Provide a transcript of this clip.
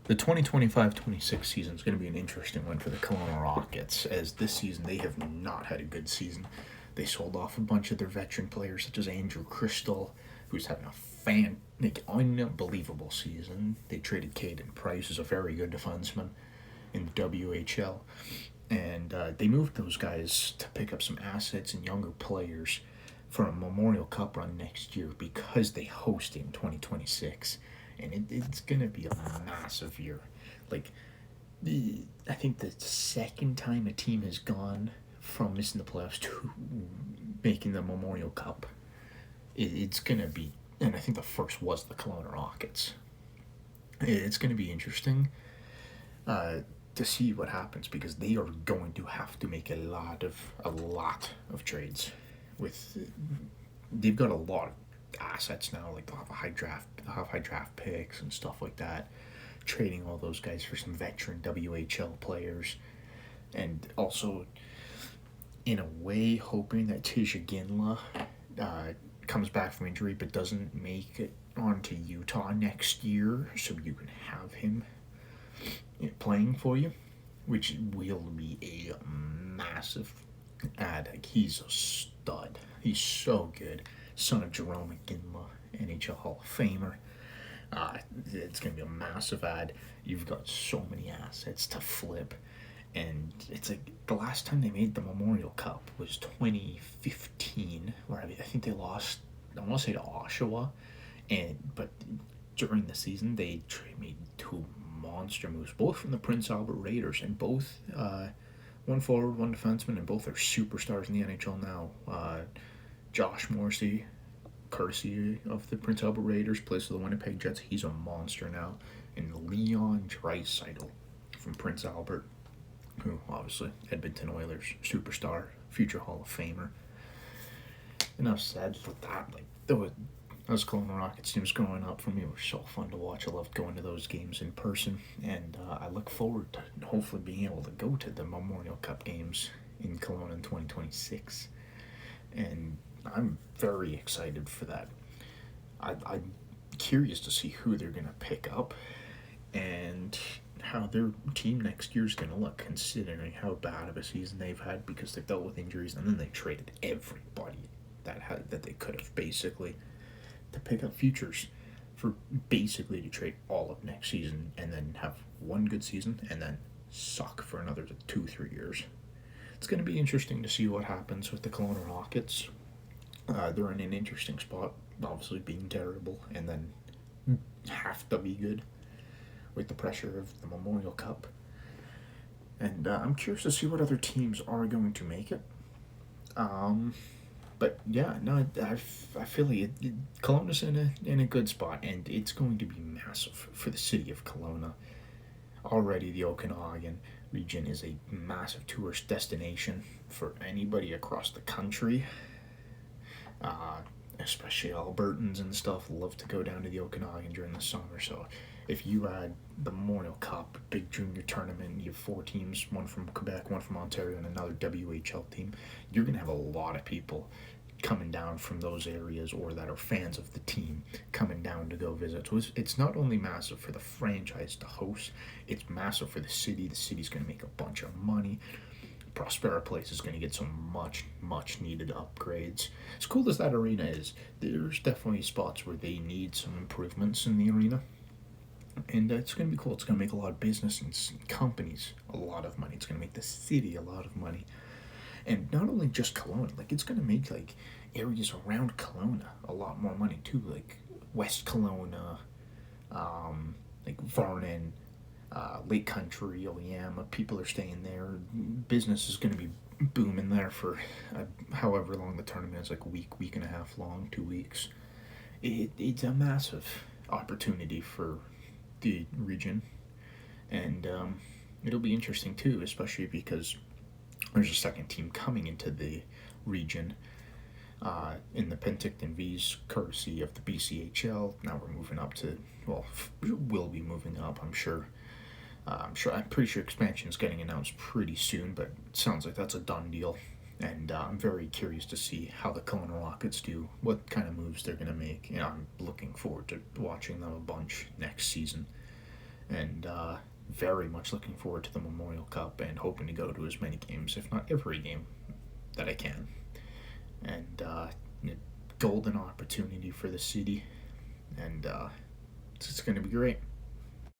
The 2025-26 season is going to be an interesting one for the Kelowna Rockets, as this season they have not had a good season. They sold off a bunch of their veteran players, such as Andrew Crystal, who's having a unbelievable season. They traded Caden Price, who's a very good defenseman in the WHL, and they moved those guys to pick up some assets and younger players for a Memorial Cup run next year because they host it in 2026, and it's gonna be a massive year. Like, I think the second time a team has gone from missing the playoffs to making the Memorial Cup, it's gonna be. And I think the first was the Kelowna Rockets. It's gonna be interesting to see what happens because they are going to have to make a lot of trades. With they've got a lot of assets now, like they'll have high draft picks and stuff like that. Trading all those guys for some veteran WHL players, and also in a way hoping that Tisha Ginla comes back from injury but doesn't make it onto Utah next year, so you can have him playing for you, which will be a massive add. Like, he's a stud. He's so good. Son of Jerome McGinley, NHL Hall of Famer. It's going to be a massive ad. You've got so many assets to flip. And it's like the last time they made the Memorial Cup was 2015, where I think they lost, I want to say to Oshawa. But during the season, they made two monster moves, both from the Prince Albert Raiders, and both one forward, one defenseman, and both are superstars in the NHL now. Josh Morrissey, courtesy of the Prince Albert Raiders, plays for the Winnipeg Jets. He's a monster now. And Leon Draisaitl from Prince Albert, who obviously Edmonton Oilers superstar, future Hall of Famer. Enough said with that. Like, those Kelowna Rockets teams growing up for me were so fun to watch. I loved going to those games in person, and I look forward to hopefully being able to go to the Memorial Cup games in Kelowna in 2026. And I'm very excited for that. I'm curious to see who they're going to pick up and how their team next year is going to look, considering how bad of a season they've had because they've dealt with injuries, and then they traded everybody that they could have, basically, to pick up futures for basically to trade all of next season and then have one good season and then suck for another 2-3 years. It's going to be interesting to see what happens with the Kelowna Rockets. They're in an interesting spot, obviously being terrible and then have to be good with the pressure of the Memorial Cup. And I'm curious to see what other teams are going to make it. But yeah, no, I feel like Kelowna's in a good spot, and it's going to be massive for the city of Kelowna. Already, the Okanagan region is a massive tourist destination for anybody across the country. Especially Albertans and stuff love to go down to the Okanagan during the summer. So if you add the Memorial Cup, big junior tournament, you have four teams, one from Quebec, one from Ontario, and another WHL team, you're going to have a lot of people coming down from those areas or that are fans of the team coming down to go visit. So it's not only massive for the franchise to host, it's massive for the city. The city's going to make a bunch of money. Prospera Place is going to get some much needed upgrades. As cool as that arena is, there's definitely spots where they need some improvements in the arena. And it's going to be cool. It's going to make a lot of business and companies a lot of money. It's going to make the city a lot of money. And not only just Kelowna, like, it's going to make, like, areas around Kelowna a lot more money too, like West Kelowna, like Vernon, Lake Country, Oleama. People are staying there. Business is going to be booming there for however long the tournament is, like a week and a half long, 2 weeks. It's a massive opportunity for the region, and it'll be interesting too, especially because there's a second team coming into the region in the Penticton V's, courtesy of the BCHL. Now we're moving up to, well, we'll be moving up, I'm sure. I'm pretty sure expansion is getting announced pretty soon, but it sounds like that's a done deal. And I'm very curious to see how the Kelowna Rockets do, what kind of moves they're going to make. I'm looking forward to watching them a bunch next season. and very much looking forward to the Memorial Cup and hoping to go to as many games, if not every game, that I can. And a golden opportunity for the city, and it's going to be great.